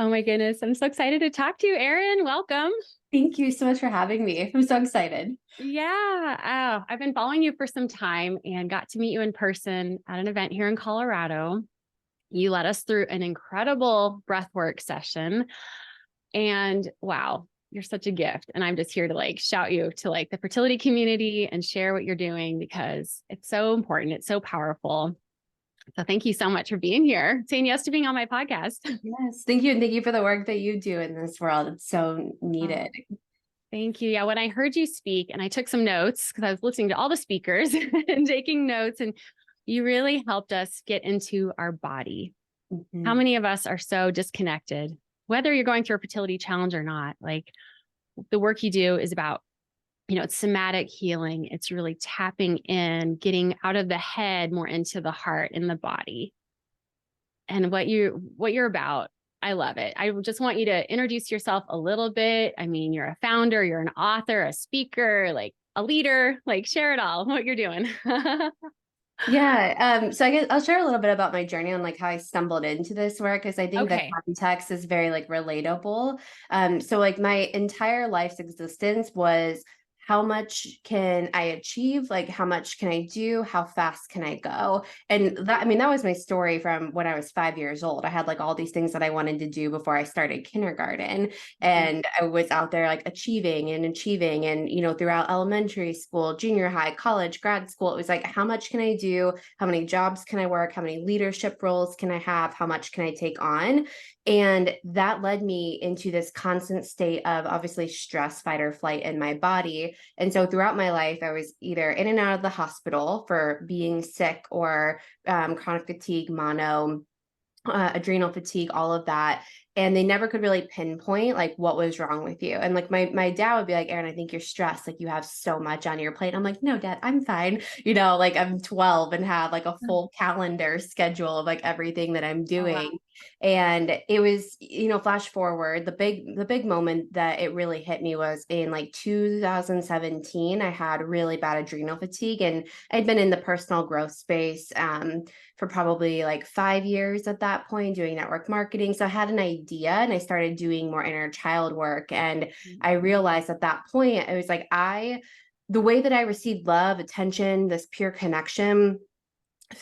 Oh my goodness. I'm so excited to talk to you, Erin. Welcome. Thank you so much for having me. I'm so excited. Yeah. I've been following you for some time and got to meet you in person at an event here in Colorado. You led us through an incredible breathwork session. And wow, you're such a gift. And I'm just here to shout you to the fertility community and share what you're doing because it's so important. It's so powerful. So thank you so much for being here, saying yes to being on my podcast. Yes, thank you. And thank you for the work that you do in this world. It's so Oh, needed. thank you. Yeah, when I heard you speak and I took some notes because I was listening to all the speakers and taking notes, and you really helped us get into our body. How Mhm. many of us are so disconnected, whether you're going through a fertility challenge or not? The work you do is about, it's somatic healing. It's really tapping in, getting out of the head more into the heart and the body. And what you're about, I love it. I just want you to introduce yourself a little bit. I mean, you're a founder, you're an author, a speaker, like a leader, share it all, what you're doing. So I guess I'll share a little bit about my journey on like how I stumbled into this work because I think the Okay. context is very like relatable. So like my entire life's existence was how much can I achieve? Like how much can I do? How fast can I go? And that, I mean, that was my story from when I was 5 years old. I had like all these things that I wanted to do before I started kindergarten. And I was out there like achieving and throughout elementary school, junior high, college, grad school, it was like how much can I do, how many jobs can I work, how many leadership roles can I have, how much can I take on. And that led me into this constant state of obviously stress, fight or flight in my body. And so throughout my life I was either in and out of the hospital for being sick or chronic fatigue, mono, adrenal fatigue, all of that. And they never could really pinpoint like what was wrong with you. And like my dad would be like, Erin, I think you're stressed. Like you have so much on your plate. I'm like, no, Dad, I'm fine. Like I'm 12 and have like a full calendar schedule of like everything that I'm Oh, wow. doing. And it was, flash forward, the big moment that it really hit me was in like 2017. I had really bad adrenal fatigue and I'd been in the personal growth space for probably like 5 years at that point doing network marketing. So I had an idea and I started doing more inner child work. And I realized at that point, it was like, the way that I received love, attention, this pure connection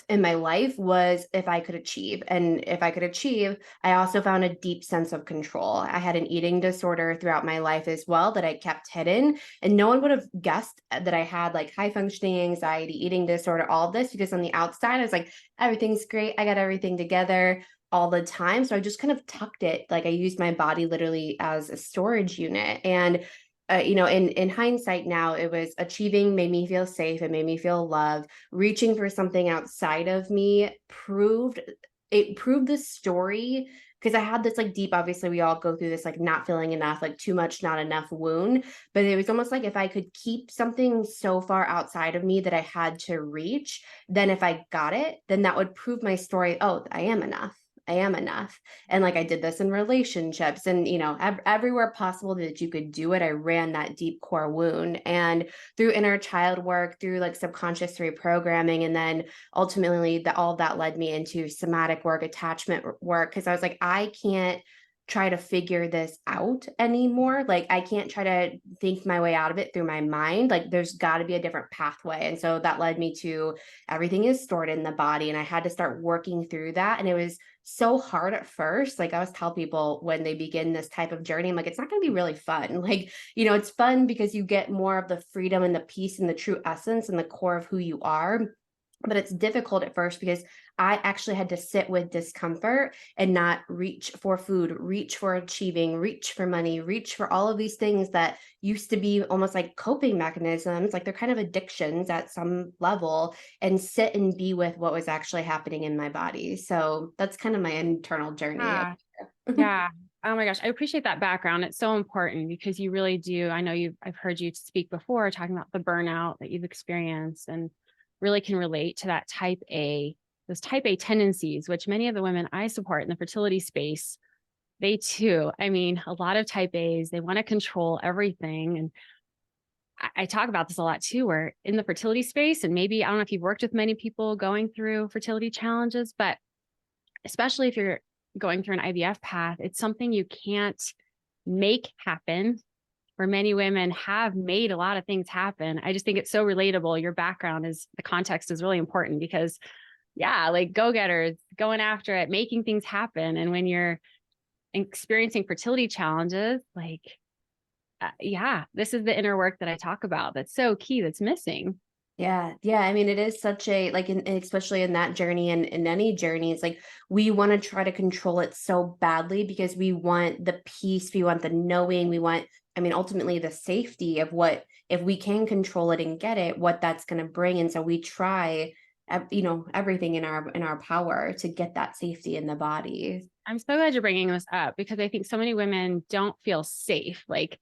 in my life was if I could achieve. And if I could achieve, I also found a deep sense of control. I had an eating disorder throughout my life as well that I kept hidden. And no one would have guessed that I had like high functioning anxiety, eating disorder, all of this, because on the outside, I was like, everything's great. I got everything together all the time. So I just kind of tucked it. Like I used my body literally as a storage unit. And in hindsight now, it was achieving made me feel safe. It made me feel loved. Reaching for something outside of me proved the story because I had this like deep, obviously we all go through this like not feeling enough, like too much, not enough wound. But it was almost like if I could keep something so far outside of me that I had to reach, then if I got it, then that would prove my story. Oh, I am enough. I am enough. And like I did this in relationships and, everywhere possible that you could do it, I ran that deep core wound. And through inner child work, through like subconscious reprogramming, and then ultimately all of that led me into somatic work, attachment work, because I was like, I can't try to figure this out anymore. Like I can't try to think my way out of it through my mind. Like there's got to be a different pathway. And so that led me to everything is stored in the body. And I had to start working through that. And it was so hard at first. Like I always tell people when they begin this type of journey, I'm like, it's not going to be really fun. Like, it's fun because you get more of the freedom and the peace and the true essence and the core of who you are. But it's difficult at first because I actually had to sit with discomfort and not reach for food, reach for achieving, reach for money, reach for all of these things that used to be almost like coping mechanisms, like they're kind of addictions at some level, and sit and be with what was actually happening in my body. So that's kind of my internal journey. Yeah. Yeah. Oh my gosh. I appreciate that background. It's so important because you really do. I know I've heard you speak before talking about the burnout that you've experienced and really can relate to that those type A tendencies, which many of the women I support in the fertility space, they too. I mean, a lot of type A's, they want to control everything. And I talk about this a lot too, where in the fertility space, and maybe I don't know if you've worked with many people going through fertility challenges, but especially if you're going through an IVF path, it's something you can't make happen, where many women have made a lot of things happen. I just think it's so relatable. Your background is, the context is really important because yeah, like go-getters, going after it, making things happen. And when you're experiencing fertility challenges, like, yeah, this is the inner work that I talk about. That's so key. That's missing. Yeah. Yeah. I mean, it is such a, like, especially in that journey and in any journey, it's like we want to try to control it so badly because we want the peace, we want the knowing, we want, I mean, ultimately the safety of what, if we can control it and get it, what that's going to bring. And so we try, everything in our power to get that safety in the body. I'm so glad you're bringing this up because I think so many women don't feel safe. Like,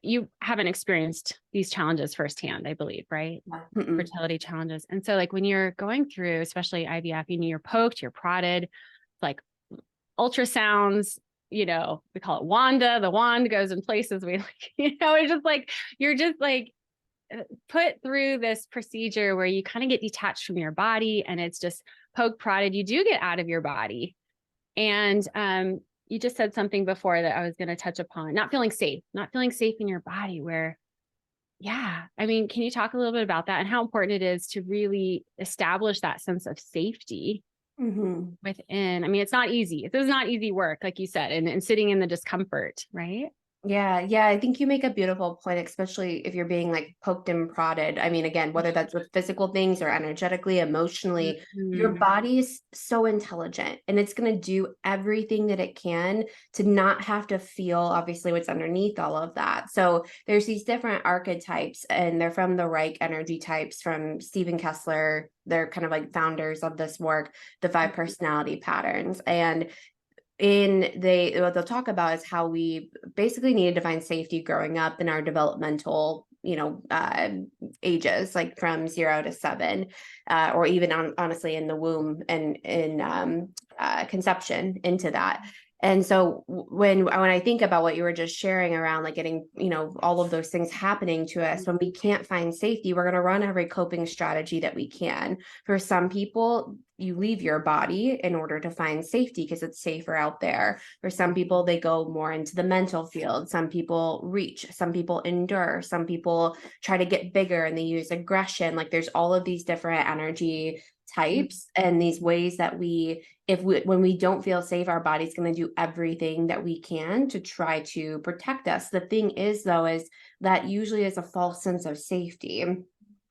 you haven't experienced these challenges firsthand, I believe, right? Mm-mm. Fertility challenges. And so like when you're going through, especially IVF, you're poked, you're prodded, like ultrasounds, we call it Wanda, the wand goes in places we like, it's just like, you're just like put through this procedure where you kind of get detached from your body and it's just poke prodded. You do get out of your body. And you just said something before that I was going to touch upon, not feeling safe in your body where, yeah, I mean, can you talk a little bit about that and how important it is to really establish that sense of safety Mm-hmm. within? I mean, it's not easy. This is not easy work, like you said, and sitting in the discomfort, right? Yeah, yeah, I think you make a beautiful point, especially if you're being like poked and prodded. I mean, again, whether that's with physical things or energetically, emotionally, your Mhm. body is so intelligent and it's going to do everything that it can to not have to feel obviously what's underneath all of that. So there's these different archetypes, and they're from the Reich energy types from Stephen Kessler. They're kind of like founders of this work, the five personality patterns. And what they'll talk about is how we basically needed to find safety growing up in our developmental ages, like from 0 to 7, or even honestly in the womb and in conception into that. And so when I think about what you were just sharing around like getting, all of those things happening to us, when we can't find safety, we're going to run every coping strategy that we can. For some people, you leave your body in order to find safety because it's safer out there. For some people, they go more into the mental field. Some people reach, some people endure, some people try to get bigger and they use aggression. Like there's all of these different energy types and these ways that when we don't feel safe, our body's going to do everything that we can to try to protect us. The thing is though, is that usually is a false sense of safety.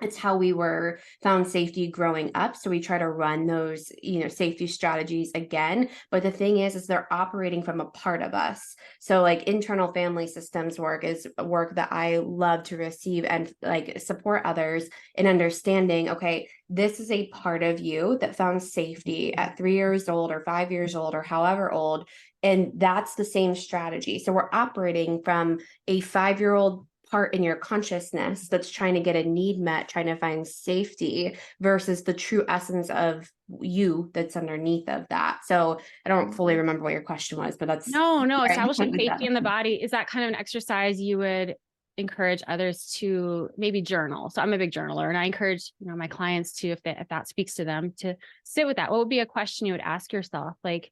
It's how we were found safety growing up. So we try to run those, safety strategies again. But the thing is they're operating from a part of us. So like internal family systems work is work that I love to receive and like support others in understanding, okay, this is a part of you that found safety at 3 years old or 5 years old or however old. And that's the same strategy. So we're operating from a 5-year-old part in your consciousness that's trying to get a need met, trying to find safety versus the true essence of you that's underneath of that. So I don't fully remember what your question was, but that's No, establishing safety in the body. Is that kind of an exercise you would encourage others to maybe journal? So I'm a big journaler and I encourage, my clients to, if that speaks to them, to sit with that. What would be a question you would ask yourself? Like,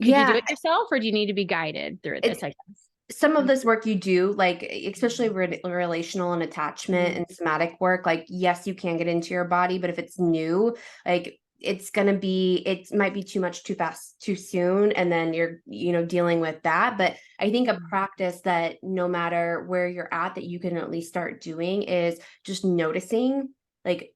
could you do Yeah, it yourself or do you need to be guided through this? I guess. some of this work you do, like especially relational and attachment and somatic work, like yes, you can get into your body, but if it's new, like it might be too much too fast too soon, and then you're dealing with that. But I think a practice that no matter where you're at, that you can at least start doing is just noticing, like,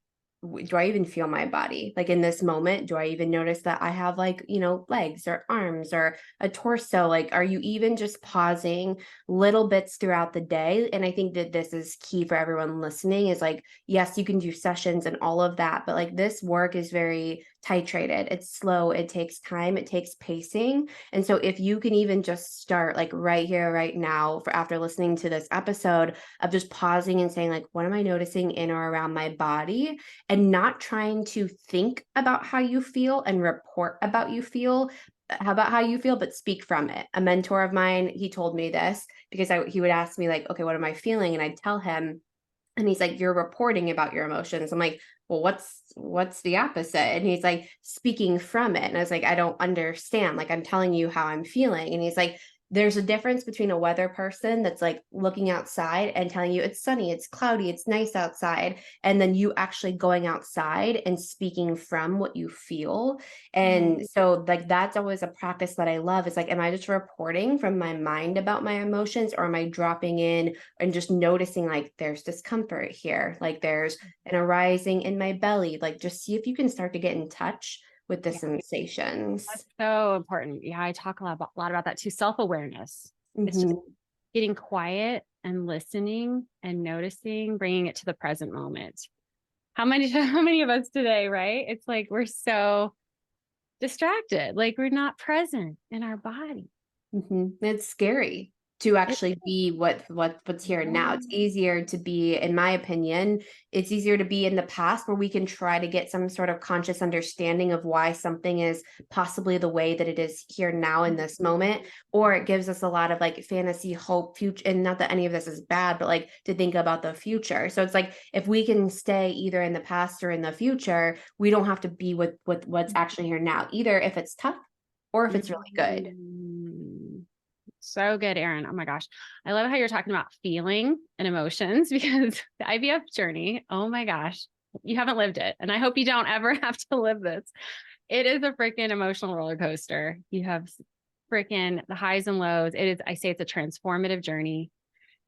do I even feel my body? Like in this moment, do I even notice that I have like, legs or arms or a torso? Like, are you even just pausing little bits throughout the day? And I think that this is key for everyone listening is like, yes, you can do sessions and all of that, but like this work is very titrated. It's slow. It takes time. It takes pacing. And so if you can even just start like right here, right now, for after listening to this episode of just pausing and saying like, what am I noticing in or around my body? And not trying to think about how you feel and report about how you feel, but speak from it. A mentor of mine, he told me this because he would ask me like, okay, what am I feeling? And I'd tell him, And he's like, you're reporting about your emotions. I'm like, well, what's the opposite? And he's like, speaking from it. And I was like, I don't understand. Like, I'm telling you how I'm feeling. And he's like, there's a difference between a weather person that's like looking outside and telling you it's sunny, it's cloudy, it's nice outside, and then you actually going outside and speaking from what you feel. And so like that's always a practice that I love. Is like, am I just reporting from my mind about my emotions, or am I dropping in and just noticing like there's discomfort here, like there's an arising in my belly, like just see if you can start to get in touch with the Yeah. sensations. That's so important. Yeah, I talk a lot about that too. Self-awareness. It's just Mhm. getting quiet and listening and noticing, bringing it to the present moment. How many of us today, right? It's like we're so distracted, like we're not present in our body. It's scary to It, actually be what's here now. It's yeah. easier to be, in my opinion, it's easier to be in the past where we can try to get some sort of conscious understanding of why something is possibly the way that it is here now in this moment, or it gives us a lot of like fantasy, hope, future, and not that any of this is bad, but like to think about the future. So it's like if we can stay either in the past or in the future, we don't have to be with what's actually here now, either if it's tough or if it's really good. Mm. So good, Erin. Oh my gosh. I love how you're talking about feeling and emotions because the IVF journey, oh my gosh, you haven't lived it. And I hope you don't ever have to live this. It is a freaking emotional roller coaster. You have freaking the highs and lows. It is, I say it's a transformative journey.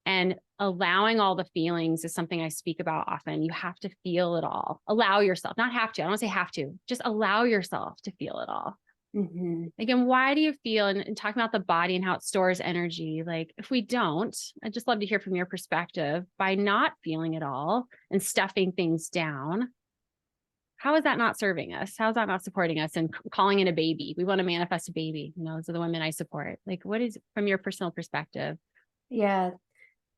And allowing all the feelings is something I speak about often. You have to feel it all. Allow yourself, not have to. I don't say have to, just allow yourself to feel it all. Mhm. Again, why do you feel, and talking about the body and how it stores energy, like if we don't, I'd just love to hear from your perspective, by not feeling it all and stuffing things down, how is that not serving us? How is that not supporting us and calling in a baby? We want to manifest a baby. You know, those are the women I support. Like, what is, from your personal perspective, Yeah.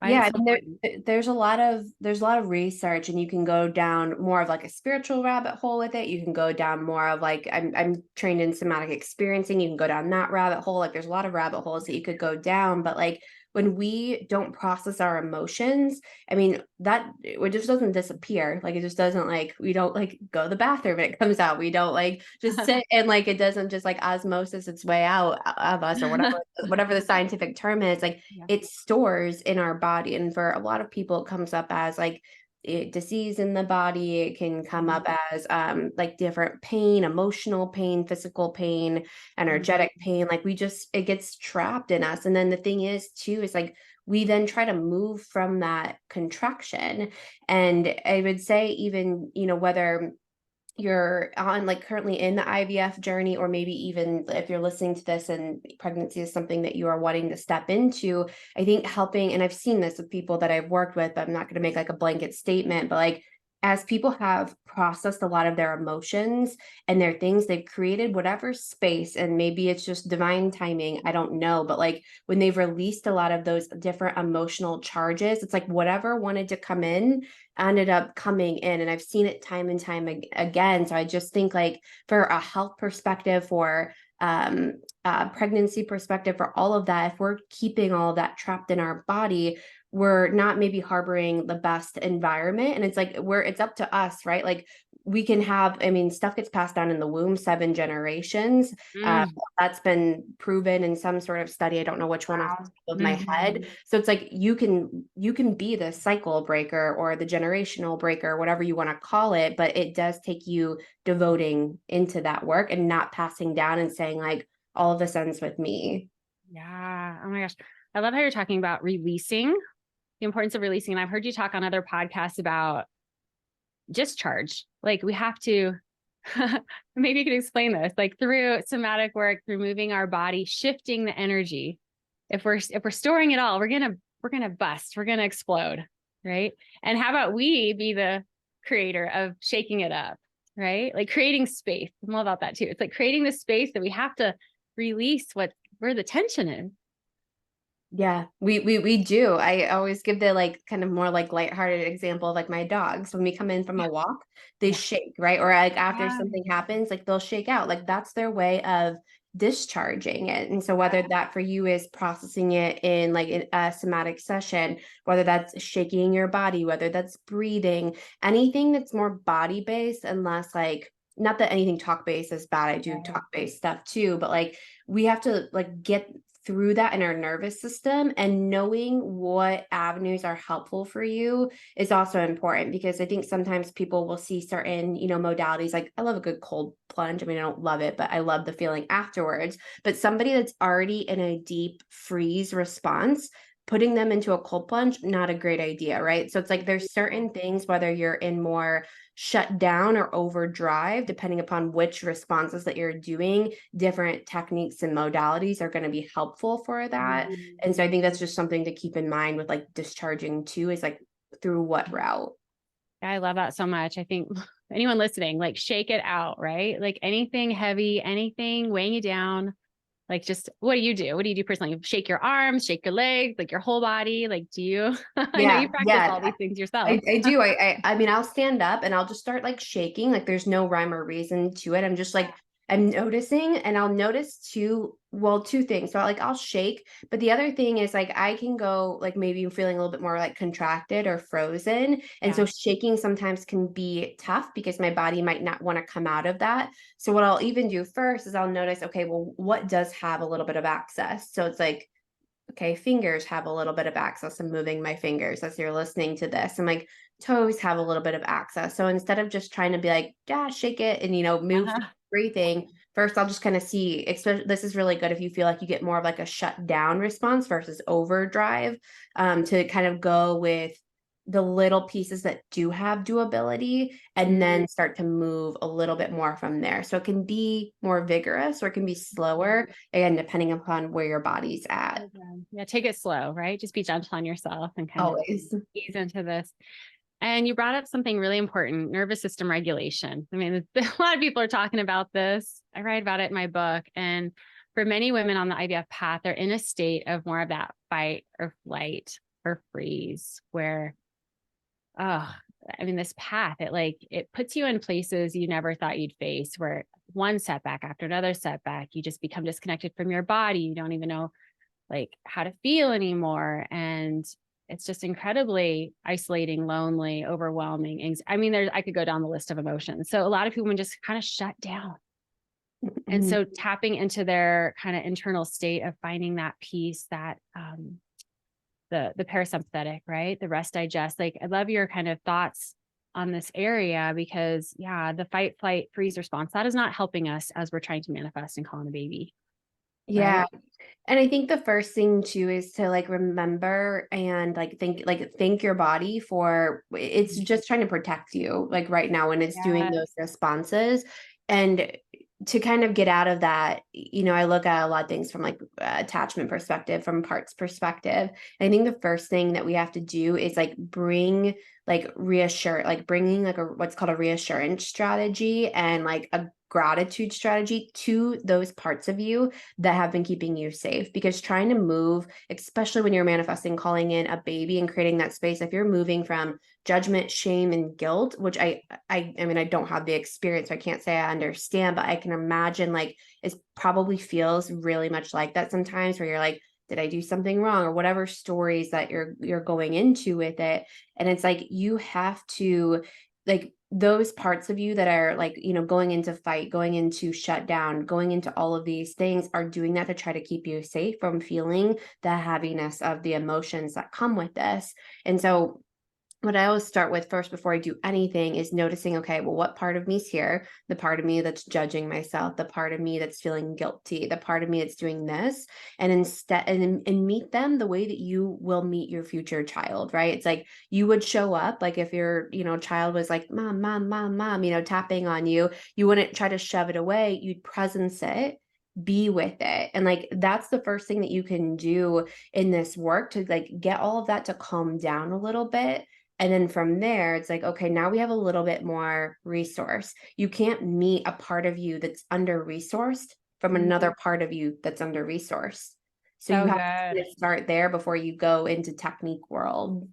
why Yeah, is I it so mean, important? there's a lot of research, and you can go down more of like a spiritual rabbit hole with it. You can go down more of like I'm trained in somatic experiencing. You can go down that rabbit hole. Like there's a lot of rabbit holes that you could go down, but like when we don't process our emotions, I mean, that it just doesn't disappear. Like it just doesn't, like we don't like go to the bathroom and it comes out. We don't like just sit and like it doesn't just like osmosis its way out of us, or whatever the scientific term is. Like Yeah. it stores in our body. And for a lot of people, it comes up as like disease in the body. It can come up as like different pain, emotional pain, physical pain, energetic pain. Like we just, it gets trapped in us. And then the thing is too, is like we then try to move from that contraction. And I would say, even, whether you're on like currently in the IVF journey, or maybe even if you're listening to this and pregnancy is something that you are wanting to step into, I think helping, and I've seen this with people that I've worked with, but I'm not going to make like a blanket statement, but like as people have processed a lot of their emotions and their things, they've created whatever space, and maybe it's just divine timing, I don't know, but like when they've released a lot of those different emotional charges, it's like whatever wanted to come in ended up coming in. And I've seen it time and time again. So I just think like for a health perspective, for pregnancy perspective, for all of that, if we're keeping all of that trapped in our body, we're not maybe harboring the best environment. And it's like it's up to us, right? Like we can have, I mean, stuff gets passed down in the womb 7 generations. uh, Mm, that's been proven in some sort of study. I don't know which one off the wow. top of my head. Mhm. So it's like you can be the cycle breaker or the generational breaker, whatever you want to call it, but it does take you devoting into that work and not passing down and saying like all of this ends with me. Yeah. Oh my gosh. I love how you're talking about releasing, the importance of releasing. And I've heard you talk on other podcasts about discharge. Like we have to, maybe you could explain this, like through somatic work, through moving our body, shifting the energy. If we're storing it all, we're gonna bust, we're gonna explode, right? And how about we be the creator of shaking it up, right? Like creating space. I'm all about that too. It's like creating the space that we have to release where the tension is. Yeah, we do. I always give the like kind of more like lighthearted example of like my dogs. When we come in from Yeah. a walk, they Yeah. shake, right? Or like after Yeah. something happens, like they'll shake out. Like that's their way of discharging it. And so whether that for you is processing it in like a somatic session, whether that's shaking your body, whether that's breathing, anything that's more body based and less like, not that anything talk based is bad. I do talk based stuff too, but like we have to like get through that in our nervous system, and knowing what avenues are helpful for you is also important, because I think sometimes people will see certain, modalities. Like I love a good cold plunge. I mean, I don't love it, but I love the feeling afterwards. But somebody that's already in a deep freeze response, putting them into a cold plunge, not a great idea, right? So it's like there's certain things, whether you're in more shut down or overdrive, depending upon which responses that you're doing, different techniques and modalities are going to be helpful for that. Mhm. And so I think that's just something to keep in mind with like discharging too, is like through what route. I love that so much. I think anyone listening, like shake it out, right? Like anything heavy, anything weighing you down, like just what do you do? What do you do personally? Shake your arms, shake your legs, like your whole body. Like, do you, I know Yeah, you practice all yeah. these things I, yourself. I do. I mean, I'll stand up and I'll just start like shaking. Like there's no rhyme or reason to it. I'm just like, I'm noticing, and I'll notice two things. So like I'll shake, but the other thing is like I can go like maybe feeling a little bit more like contracted or frozen. And Yeah. so shaking sometimes can be tough because my body might not want to come out of that. So what I'll even do first is I'll notice, okay, well, what does have a little bit of access? So it's like, okay, fingers have a little bit of access. I'm moving my fingers as you're listening to this. And like toes have a little bit of access. So instead of just trying to be like, yeah, shake it and, move Uh-huh. breathing, first I'll just kind of see, especially this is really good if you feel like you get more of like a shut down response versus overdrive, to kind of go with the little pieces that do have doability and then start to move a little bit more from there. So it can be more vigorous or it can be slower, again, depending upon where your body's at. Okay. Yeah. Take it slow, right? Just be gentle on yourself and kind of Always. ease into this. And you brought up something really important, nervous system regulation. I mean, a lot of people are talking about this. I write about it in my book. And for many women on the IVF path, they're in a state of more of that fight or flight or freeze where, oh, I mean, this path, it puts you in places you never thought you'd face, where one setback after another setback, you just become disconnected from your body. You don't even know like how to feel anymore. And it's just incredibly isolating, lonely, overwhelming. I mean, I could go down the list of emotions. So a lot of people just kind of shut down. And Mhm. so tapping into their kind of internal state of finding that peace, that the parasympathetic, right? The rest digest. Like I love your kind of thoughts on this area, because yeah, the fight, flight, freeze response, that is not helping us as we're trying to manifest and call in a baby. Yeah. Right. And I think the first thing too is to like remember and like thank your body for it's just trying to protect you like right now when it's doing Yeah. those responses. And to kind of get out of that, I look at a lot of things from like attachment perspective, from parts perspective. And I think the first thing that we have to do is like bring like reassure, like bringing like a what's called a reassurance strategy and like a gratitude strategy to those parts of you that have been keeping you safe. Because trying to move, especially when you're manifesting, calling in a baby and creating that space, if you're moving from judgment, shame, and guilt, which I mean, I don't have the experience, so I can't say I understand, but I can imagine like it probably feels really much like that sometimes, where you're like, did I do something wrong, or whatever stories that you're going into with it. And it's like you have to like those parts of you that are like, going into fight, going into shutdown, going into all of these things are doing that to try to keep you safe from feeling the heaviness of the emotions that come with this. And so what I always start with first before I do anything is noticing, okay, well, what part of me's here? The part of me that's judging myself, the part of me that's feeling guilty, the part of me that's doing this. And instead, and meet them the way that you will meet your future child, right? It's like you would show up, like if your, child was like, mom, mom, mom, mom, tapping on you, you wouldn't try to shove it away. You'd presence it, be with it. And like, that's the first thing that you can do in this work to like get all of that to calm down a little bit. And then from there, it's like, okay, now we have a little bit more resource. You can't meet a part of you that's under resourced from another part of you that's under resourced. So you So have good. to start there before you go into technique world.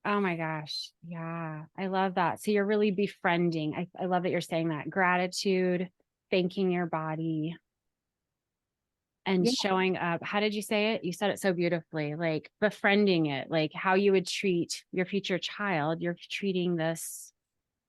Oh my gosh. Yeah. I love that. So you're really befriending. I love that you're saying that. Gratitude, thanking your body. and Yeah. showing up. How did you say it? You said it so beautifully, like befriending it, like how you would treat your future child. You're treating this.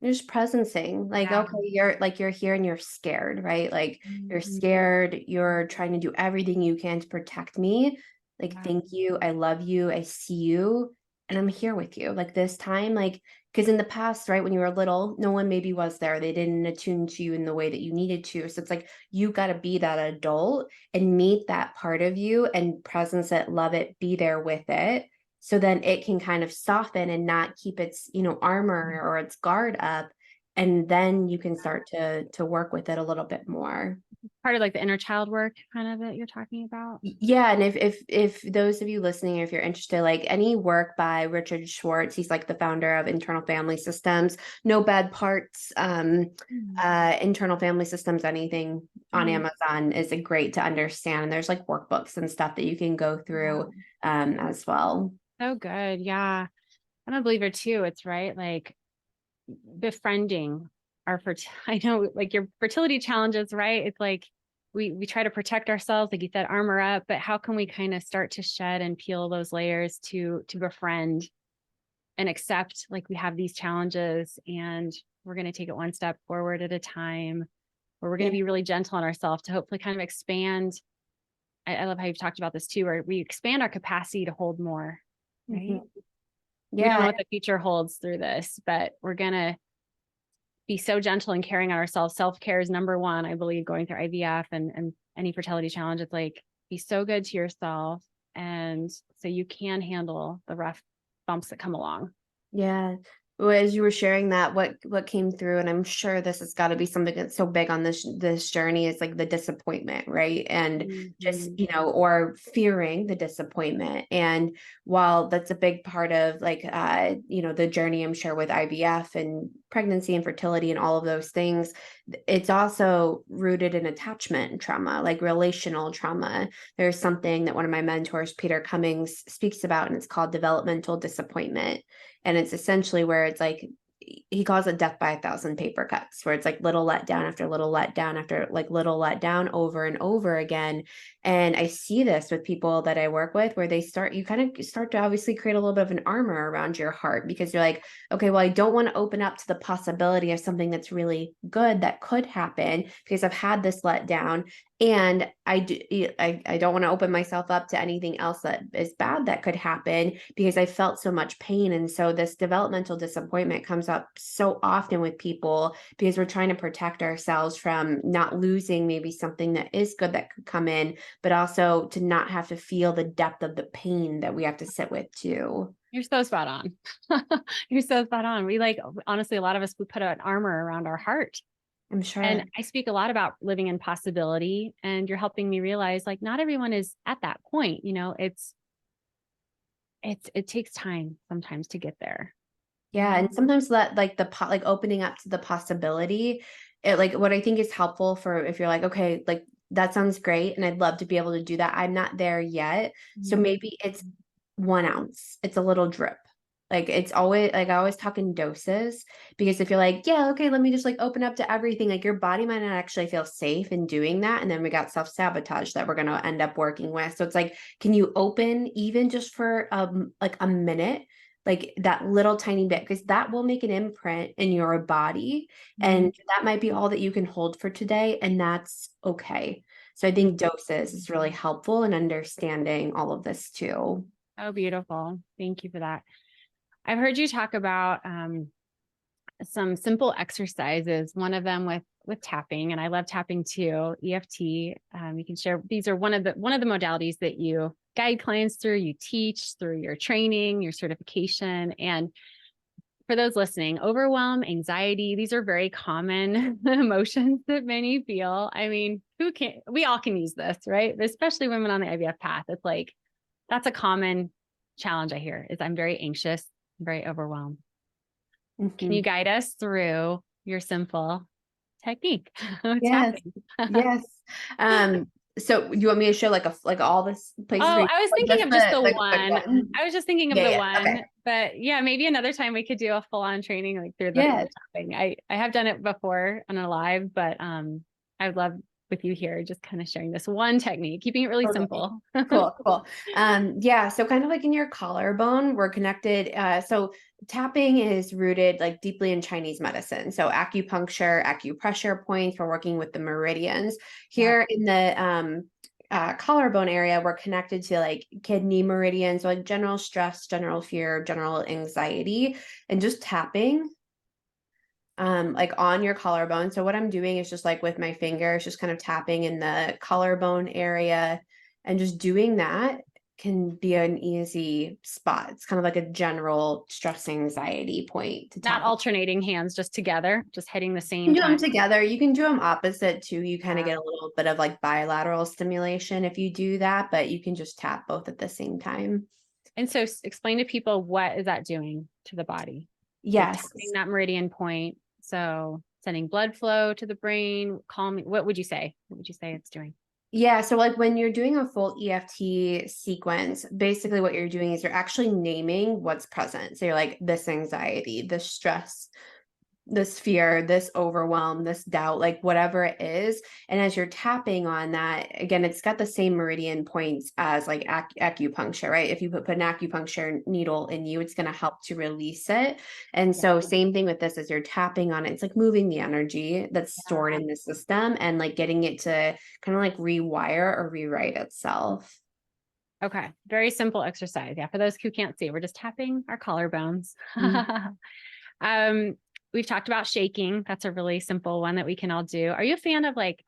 You're just presencing, like, Yeah. okay, you're here and you're scared, right? Like you're Mhm. scared, you're trying to do everything you can to protect me. Like, Yeah. thank you, I love you, I see you, and I'm here with you. Like this time, like, because in the past, right, when you were little, no one maybe was there. They didn't attune to you in the way that you needed to. So it's like you got to be that adult and meet that part of you and presence it, love it, be there with it, so then it can kind of soften and not keep its, armor or its guard up, and then you can start to work with it a little bit more. Part of like the inner child work kind of that you're talking about. Yeah, and if those of you listening, if you're interested, like any work by Richard Schwartz, he's like the founder of Internal Family Systems, No Bad Parts, Mm. Internal Family Systems, anything on Mm. Amazon is a great to understand. And there's like workbooks and stuff that you can go through as well. So good. Yeah. I'm a believer too. It's right. Like befriending our I know like your fertility challenges, right? It's like we try to protect ourselves, like you said, armor up, but how can we kind of start to shed and peel those layers to befriend and accept like we have these challenges and we're going to take it one step forward at a time, or we're going to Yeah. be really gentle on ourselves to hopefully kind of expand. I love how you've talked about this too, where we expand our capacity to hold more, right? Mhm. We don't know Yeah. what the future holds through this, but we're going to be so gentle and caring on ourselves. Self-care is number one, I believe, going through IVF and any fertility challenge. It's like, be so good to yourself. And so you can handle the rough bumps that come along. Yeah. Well, as you were sharing that, what came through, and I'm sure this has got to be something that's so big on this journey, is like the disappointment, right? And just, Mhm. or fearing the disappointment. And while that's a big part of like the journey, I'm sure, with IVF and pregnancy and fertility and all of those things, it's also rooted in attachment trauma, like relational trauma. There's something that one of my mentors, Peter Cummings, speaks about, and it's called developmental disappointment. And it's essentially where it's like, he calls it death by 1,000 paper cuts, where it's like little letdown after little letdown after like little letdown over and over again. And I see this with people that I work with, where you kind of start to obviously create a little bit of an armor around your heart, because you're like, okay, well, I don't want to open up to the possibility of something that's really good that could happen because I've had this letdown. And I don't want to open myself up to anything else that is bad that could happen because I felt so much pain. And so this developmental disappointment comes up so often with people because we're trying to protect ourselves from not losing maybe something that is good that could come in, but also to not have to feel the depth of the pain that we have to sit with too. You're so spot on. You're so spot on. We like, honestly, a lot of us, we put an armor around our heart. I'm And sure. I speak a lot about living in possibility, and you're helping me realize like not everyone is at that point. It takes time sometimes to get there. Yeah, and sometimes that like like opening up to the possibility, it like what I think is helpful for if you're like, okay, like that sounds great and I'd love to be able to do that. I'm not there yet. So Mhm. maybe it's 1 ounce. It's a little drip. Like it's always like I always talk in doses, because if you're like, yeah, okay, let me just like open up to everything, like your body might not actually feel safe in doing that. And then we got self-sabotage that we're gonna end up working with. So it's like, can you open even just for like a minute? Like that little tiny bit, because that will make an imprint in your body. Mhm. And that might be all that you can hold for today. And that's okay. So I think doses is really helpful in understanding all of this too. Oh, beautiful. Thank you for that. I've heard you talk about some simple exercises, one of them with tapping, and I love tapping too, EFT. You can share, these are one of the modalities that you guide clients through, you teach through your training, your certification. And for those listening, overwhelm, anxiety, these are very common emotions that many feel. I mean, we all can use this, right? Especially women on the IVF path. It's like, that's a common challenge I hear is I'm very anxious, very overwhelmed. Can you Mhm. guide us through your simple technique of Yes. tapping? Yes. Um, so you want me to show like all this places where Oh, you, I was or thinking just of just the the quick one. one? I was just thinking of Yeah, the yeah. Okay. one, but yeah, maybe another time we could do a full on training like through the Yes. tapping. I have done it before on a live, but I would love with you here, just kind of sharing this one technique, keeping it really Totally. simple. Cool. Yeah. So kind of like in your collarbone, we're connected. So tapping is rooted like deeply in Chinese medicine. So acupuncture, acupressure points, we're working with the meridians. Yeah. Here in the collarbone area, we're connected to like kidney meridians, so like general stress, general fear, general anxiety, and just tapping like on your collarbone. So what I'm doing is just like with my fingers, just kind of tapping in the collarbone area, and just doing that can be an easy spot. It's kind of like a general stress anxiety point to Not tap on. alternating hands, just together, just hitting the You can same do them time. together. You can do them opposite too. You kind of Yeah. get a little bit of like bilateral stimulation if you do that, but you can just tap both at the same time. And so explain to people, what is that doing to the body? Like Yes. tapping that meridian point. So sending blood flow to the brain, calming. What would you say? What would you say it's doing? Yeah, so like when you're doing a full EFT sequence, basically what you're doing is you're actually naming what's present. So you're like this anxiety, this stress, this fear, this overwhelm, this doubt, like whatever it is. And as you're tapping on that, again, it's got the same meridian points as like acupuncture, right? If you put an acupuncture needle in you, it's going to help to release it. And Yeah. so same thing with this, as you're tapping on it, it's like moving the energy that's stored Yeah. in the system and like getting it to kind of like rewire or rewrite itself. Okay. Very simple exercise. Yeah. For those who can't see, we're just tapping our collarbones. Mhm. um, we've talked about shaking. That's a really simple one that we can all do. Are you a fan of like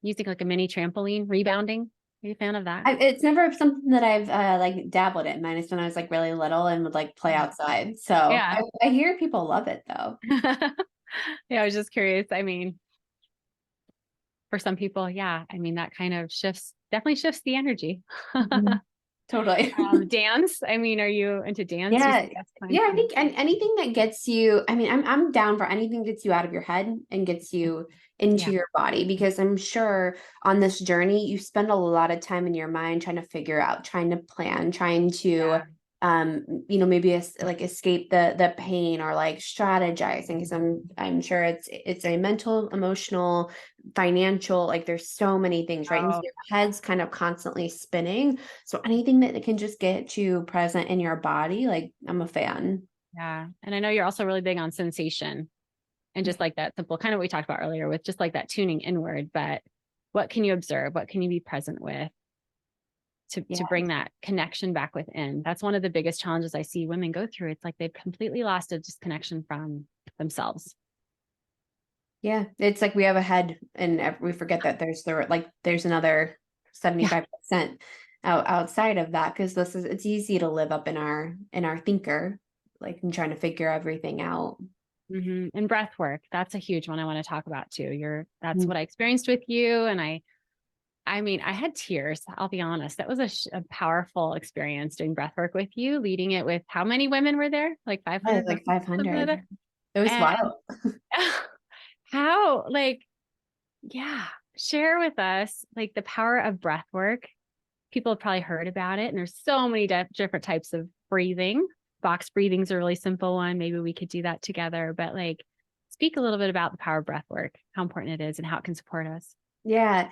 using like a mini trampoline, rebounding? Are you a fan of that? It's never something that I've like dabbled in. Minus when I was like really little and would like play outside. So Yeah. I hear people love it though. Yeah, I was just curious. I mean, for some people, yeah, I mean, that kind of definitely shifts the energy. Mhm. Totally. Dance. I mean, are you into dance? Do you Yeah. think that's kind Yeah, I of, think anything that gets you, I mean, I'm down for anything that gets you out of your head and gets you into yeah. your body, because I'm sure on this journey you spend a lot of time in your mind trying to figure out, trying to plan, trying to Yeah. maybe like escape the pain, or like strategizing, because I'm sure it's a mental, emotional, financial, like there's so many things, right? And so Oh, your head's kind of constantly spinning. So anything that can just get you present in your body, like I'm a fan. yeah. And I know you're also really big on sensation and just like that simple, kind of what we talked about earlier with just like that tuning inward, but what can you observe? What can you be present with to Yeah. bring that connection back within? That's one of the biggest challenges I see women go through. It's like they've completely lost a disconnection from themselves. Yeah. It's like we have a head and we forget that there's another Yeah. 75% outside of that, because it's easy to live up in our thinker, like and trying to figure everything out. Mm-hmm. And breath work. That's a huge one I want to talk about too. That's Mm. what I experienced with you. And I mean, I had tears. I'll be honest. That was a powerful experience doing breath work with you, leading it with how many women were there? Like Yeah, 500 like women, something like 500. that. It was And wild. how, like, yeah, share with us like the power of breath work. People have probably heard about it, and there's so many different types of breathing. Box breathing is a really simple one. Maybe we could do that together, but like speak a little bit about the power of breath work, how important it is and how it can support us. Yeah.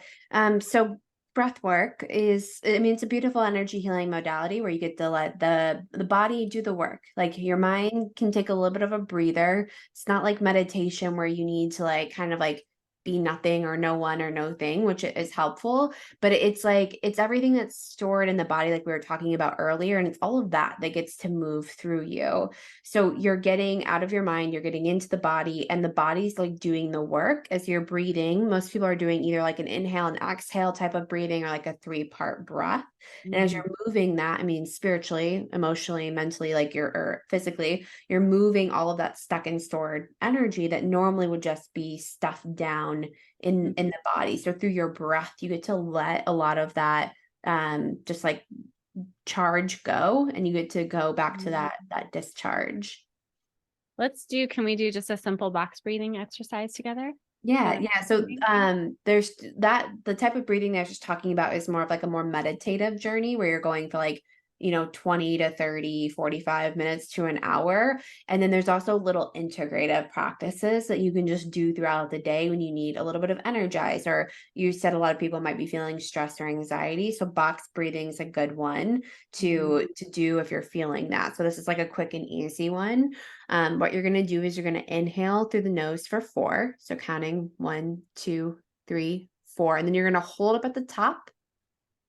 So breath work is, I mean, it's a beautiful energy healing modality where you get to let the body do the work. Like your mind can take a little bit of a breather. It's not like meditation where you need to like kind of like be nothing or no one or no thing, which is helpful, but it's like it's everything that's stored in the body, like we were talking about earlier, and it's all of that that gets to move through you. So you're getting out of your mind, you're getting into the body, and the body's like doing the work as you're breathing. Most people are doing either like an inhale and exhale type of breathing, or like a 3-part breath. And as Mhm. you're moving that, I mean, spiritually, emotionally, mentally, like or physically, you're moving all of that stuck and stored energy that normally would just be stuffed down in the body. So through your breath, you get to let a lot of that just like charge go, and you get to go back to Mhm. that discharge. Can we do just a simple box breathing exercise together? Yeah, For yeah. So there's that, the type of breathing that I was just talking about is more of like a more meditative journey where you're going for like, 20 to 30, 45 minutes to an hour. And then there's also little integrative practices that you can just do throughout the day when you need a little bit of energize, or you said a lot of people might be feeling stress or anxiety. So box breathing is a good one to do if you're feeling that. So this is like a quick and easy one. What you're going to do is you're going to inhale through the nose for 4. So counting 1, 2, 3, 4, and then you're going to hold up at the top,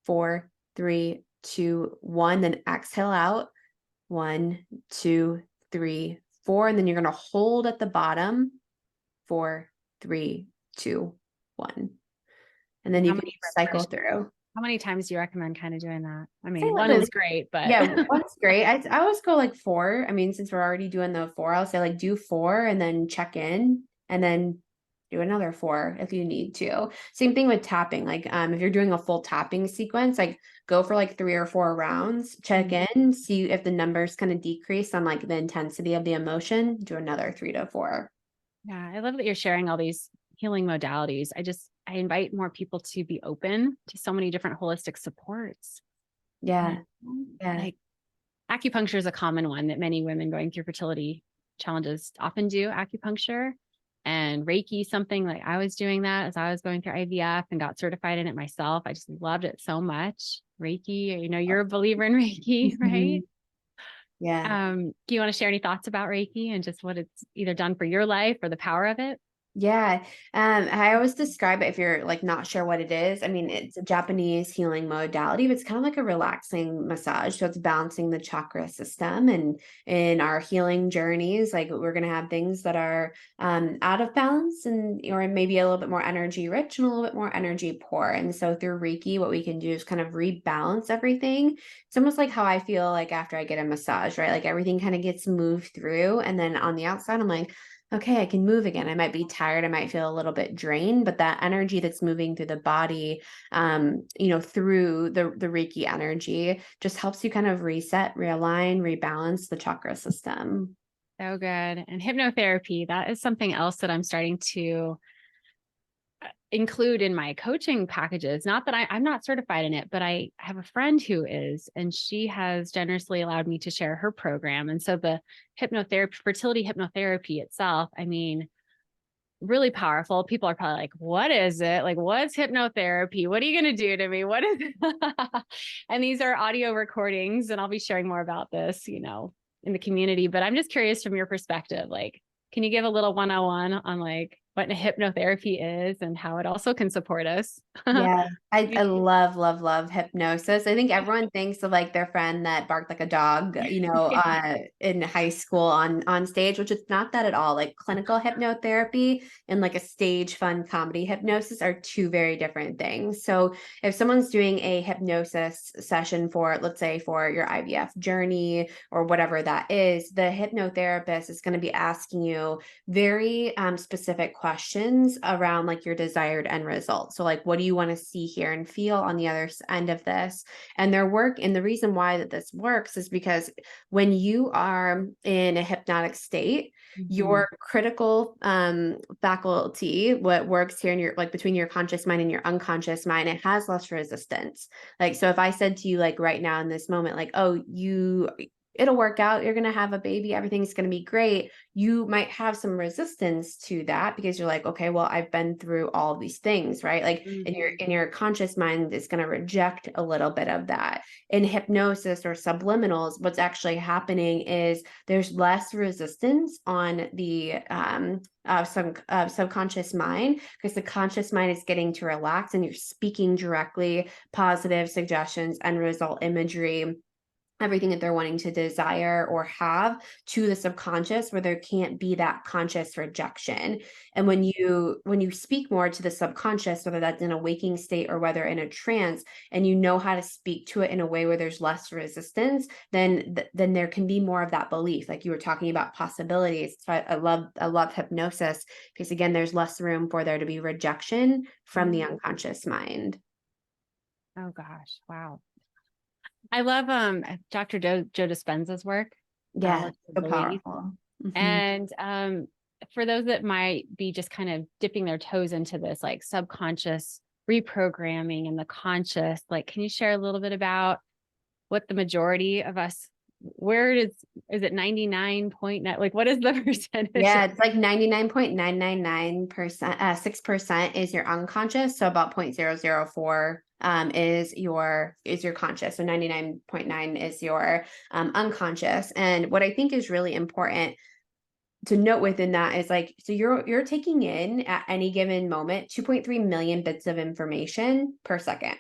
4, 3, 2, 1, then exhale out, 1, 2, 3, 4, and then you're going to hold at the bottom, 4, 3, 2, 1. And then you can cycle through. How many times do you recommend kind of doing that? I mean, like one is great, but yeah, one's great. I always go like 4. I mean, since we're already doing the 4, I'll say like do 4 and then check in, and then do another 4 if you need to. Same thing with tapping. Like if you're doing a full tapping sequence, like go for like 3 or 4 rounds, check in, see if the numbers kind of decrease on like the intensity of the emotion, do another 3 to 4. Yeah, I love that you're sharing all these healing modalities. I invite more people to be open to so many different holistic supports. Yeah. Like acupuncture is a common one that many women going through fertility challenges often do, acupuncture. And Reiki, something like I was doing that as I was going through IVF and got certified in it myself. I just loved it so much. Reiki, you're a believer in Reiki, right? Yeah. Do you want to share any thoughts about Reiki and just what it's either done for your life or the power of it? Yeah. I always describe it, if you're like not sure what it is. I mean, it's a Japanese healing modality, but it's kind of like a relaxing massage. So it's balancing the chakra system, and in our healing journeys, like we're gonna have things that are out of balance, and or maybe a little bit more energy rich and a little bit more energy poor. And so through Reiki, what we can do is kind of rebalance everything. It's almost like how I feel like after I get a massage, right? Like everything kind of gets moved through, and then on the outside, I'm like, okay, I can move again. I might be tired. I might feel a little bit drained, but that energy that's moving through the body, through the Reiki energy just helps you kind of reset, realign, rebalance the chakra system. So good. And hypnotherapy, that is something else that I'm starting to include in my coaching packages. Not that I'm not certified in it, but I have a friend who is, and she has generously allowed me to share her program. And so the hypnotherapy, fertility hypnotherapy itself, I mean, really powerful. People are probably like, what is it? Like, what's hypnotherapy? What are you going to do to me? What is it? And these are audio recordings, and I'll be sharing more about this, in the community, but I'm just curious from your perspective, like, can you give a little 101 on like what hypnotherapy is and how it also can support us? Yeah, I love, love, love hypnosis. I think everyone thinks of like their friend that barked like a dog, in high school on stage, which is not that at all. Like clinical hypnotherapy and like a stage fun comedy hypnosis are 2 very different things. So if someone's doing a hypnosis session for, let's say, for your IVF journey or whatever that is, the hypnotherapist is going to be asking you very specific questions around like your desired end result. So like, what do you want to see, hear, and feel on the other end of this? And their work, and the reason why that this works is because when you are in a hypnotic state, your critical faculty, what works here in your, like between your conscious mind and your unconscious mind, it has less resistance. Like, so if I said to you, like right now in this moment, like, oh, it'll work out, you're going to have a baby, everything's going to be great, you might have some resistance to that because you're like, okay, well, I've been through all these things, right? Like in your conscious mind is going to reject a little bit of that. In hypnosis or subliminals, what's actually happening is there's less resistance on the subconscious mind, because the conscious mind is getting to relax, and you're speaking directly positive suggestions and result imagery, everything that they're wanting to desire or have, to the subconscious, where there can't be that conscious rejection. And when you speak more to the subconscious, whether that's in a waking state or whether in a trance, and you know how to speak to it in a way where there's less resistance, then there can be more of that belief, like you were talking about possibilities. So I love hypnosis, because again, there's less room for there to be rejection from the unconscious mind. Oh gosh. Wow. I love Dr. Joe Dispenza's work. Yeah, so The ladies. powerful. And for those that might be just kind of dipping their toes into this, like subconscious reprogramming and the conscious, like, can you share a little bit about what the majority of us, is it 99.9? Like, what is the percentage? Yeah, it's like 99.999%, 6% is your unconscious. So about 0.004 is your conscious. So 99.9 is your unconscious. And what I think is really important to note within that is like, so you're taking in at any given moment 2.3 million bits of information per second.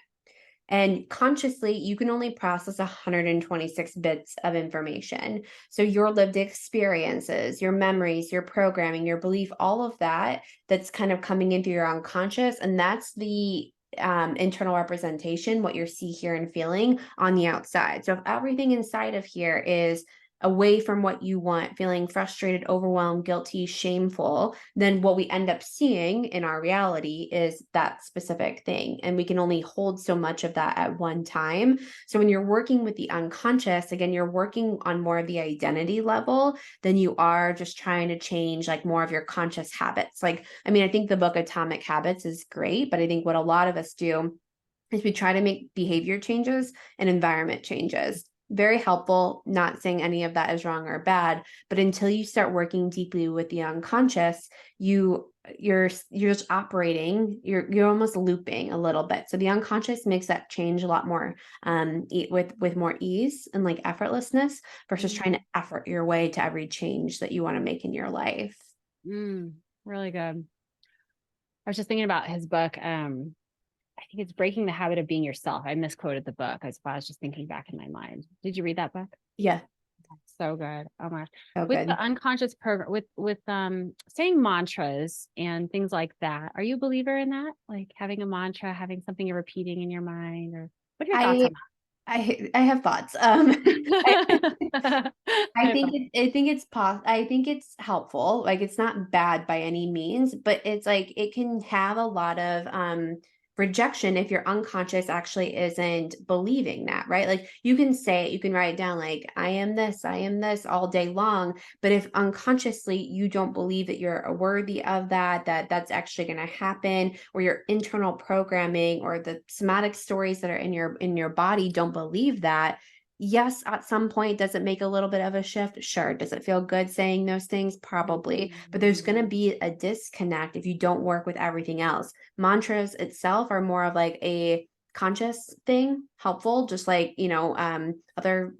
And consciously, you can only process 126 bits of information. So your lived experiences, your memories, your programming, your belief, all of that's kind of coming into your unconscious. And that's the internal representation, what you see, hear, and feeling on the outside. So if everything inside of here is away from what you want, feeling frustrated, overwhelmed, guilty, shameful, then what we end up seeing in our reality is that specific thing. And we can only hold so much of that at one time. So when you're working with the unconscious, again, you're working on more of the identity level than you are just trying to change like more of your conscious habits. Like, I mean, I think the book Atomic Habits is great, but I think what a lot of us do is we try to make behavior changes and environment changes. Very helpful, not saying any of that is wrong or bad, but until you start working deeply with the unconscious, you're just operating, you're almost looping a little bit. So the unconscious makes that change a lot more with more ease and like effortlessness versus trying to effort your way to every change that you want to make in your life. Really good. I was just thinking about his book. I think it's Breaking the Habit of Being Yourself. I misquoted the book as I was just thinking back in my mind. Did you read that book? Yeah. So good. Oh my gosh. So With good. the unconscious program, with saying mantras and things like that. Are you a believer in that? Like having a mantra, having something you're repeating in your mind, or what are your thoughts on I have thoughts. that? I think it's helpful. Like it's not bad by any means, but it's like it can have a lot of rejection if your unconscious actually isn't believing that, right? Like you can say it, you can write it down like I am this all day long, but if unconsciously you don't believe that you're worthy of that's actually going to happen, or your internal programming or the somatic stories that are in your body don't believe that. Yes, at some point, does it make a little bit of a shift? Sure. Does it feel good saying those things? Probably. But there's going to be a disconnect if you don't work with everything else. Mantras itself are more of like a conscious thing, helpful, just like, other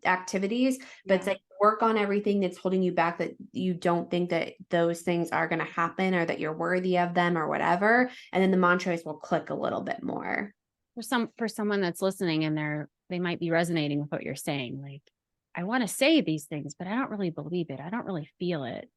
activities, but it's like work on everything that's holding you back, that you don't think that those things are going to happen or that you're worthy of them or whatever. And then the mantras will click a little bit more. For someone that's listening and they might be resonating with what you're saying. Like, I want to say these things, but I don't really believe it. I don't really feel it.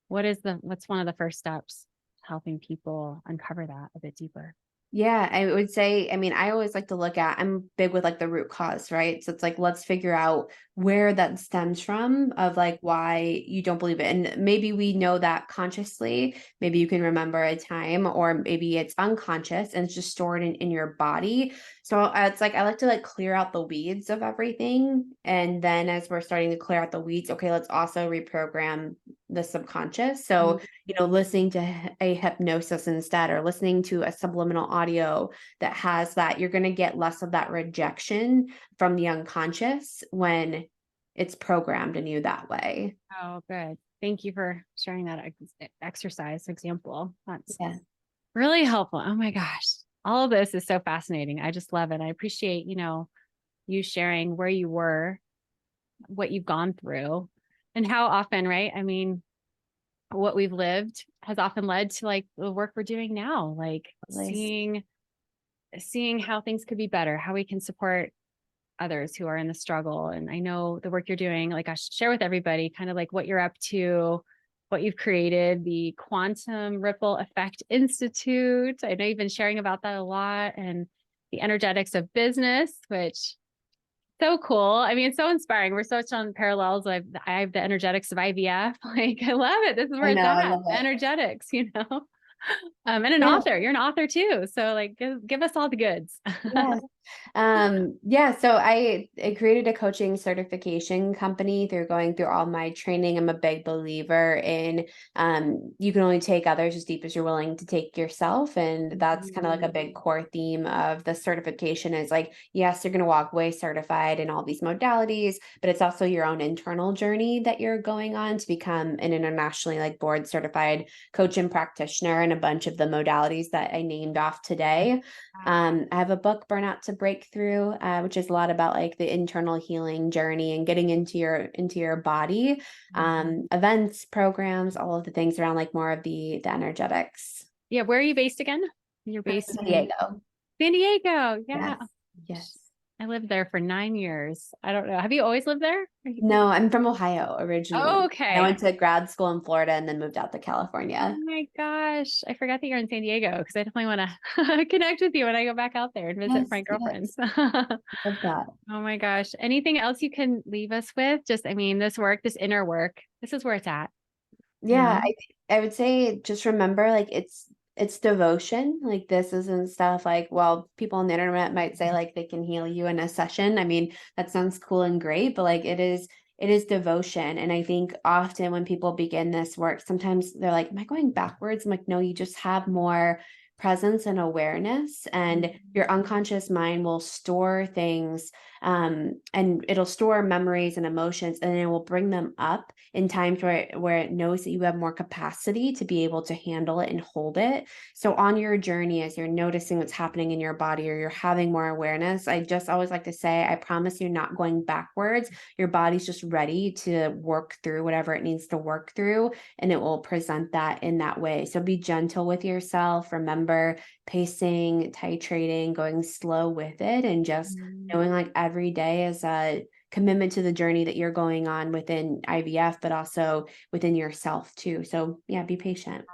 What's one of the first steps to helping people uncover that a bit deeper? Yeah, I would say, I mean, I always like to I'm big with like the root cause, right? So it's like, let's figure out where that stems from, of like why you don't believe it. And maybe we know that consciously, maybe you can remember a time, or maybe it's unconscious and it's just stored in your body. So it's like, I like to like clear out the weeds of everything. And then as we're starting to clear out the weeds, okay, let's also reprogram the subconscious. So, listening to a hypnosis instead, or listening to a subliminal audio that has that, you're going to get less of that rejection from the unconscious when it's programmed in you that way. Oh, good. Thank you for sharing that exercise example. That's really helpful. Oh my gosh. All of this is so fascinating. I just love it. I appreciate, you sharing where you were, what you've gone through, and how often, right? I mean, what we've lived has often led to like the work we're doing now, like seeing how things could be better, how we can support others who are in the struggle. And I know the work you're doing, like I should share with everybody kind of like what you're up to, what you've created, the Quantum Ripple Effect Institute. I know you've been sharing about that a lot, and the energetics of business, which so cool. I mean, it's so inspiring. We're such on parallels. I have the energetics of IVF. Like, I love it. This is where it's at. Energetics, and an author. You're an author too. So like, give us all the goods. Yes. Yeah, so I created a coaching certification company through going through all my training. I'm a big believer in you can only take others as deep as you're willing to take yourself. And that's kind of like a big core theme of the certification is like, yes, you're going to walk away certified in all these modalities, but it's also your own internal journey that you're going on to become an internationally like board certified coach and practitioner in a bunch of the modalities that I named off today. I have a book, Burnout to Breakthrough, which is a lot about like the internal healing journey and getting into your body, events, programs, all of the things around like more of the energetics. Yeah. Where are you based again? You're based San in Diego. San Diego. Yeah. Yes. Yes. I lived there for 9 years. I don't know. Have you always lived there? No, I'm from Ohio Oh, originally. I okay. went to grad school in Florida and then moved out to Oh California. my gosh. I forgot that you're in San Diego because I definitely want to connect with you when I go back out there and visit Yes, my yes. girlfriends. Love that. Oh my gosh. Anything else you can leave us with? Just, I mean, this work, this inner work, this is where it's at, you Yeah, know? I would say just remember like it's devotion. Like this isn't stuff like, well, people on the internet might say like they can heal you in a session. I mean, that sounds cool and great, but like it is devotion. And I think often when people begin this work, sometimes they're like, am I going backwards? I'm like, no, you just have more presence and awareness, and your unconscious mind will store things, and it'll store memories and emotions, and it will bring them up in times where it knows that you have more capacity to be able to handle it and hold it. So on your journey, as you're noticing what's happening in your body or you're having more awareness, I just always like to say, I promise you're not going backwards. Your body's just ready to work through whatever it needs to work through, and it will present that in that way. So be gentle with yourself. Remember pacing, titrating, going slow with it, and just knowing like every day is a commitment to the journey that you're going on within IVF, but also within yourself too. So yeah, be patient.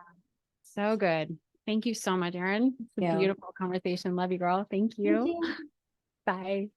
So good. Thank you so much, Erin. It's a Yeah. beautiful conversation. Love you, girl. Thank Thank you. you. Bye.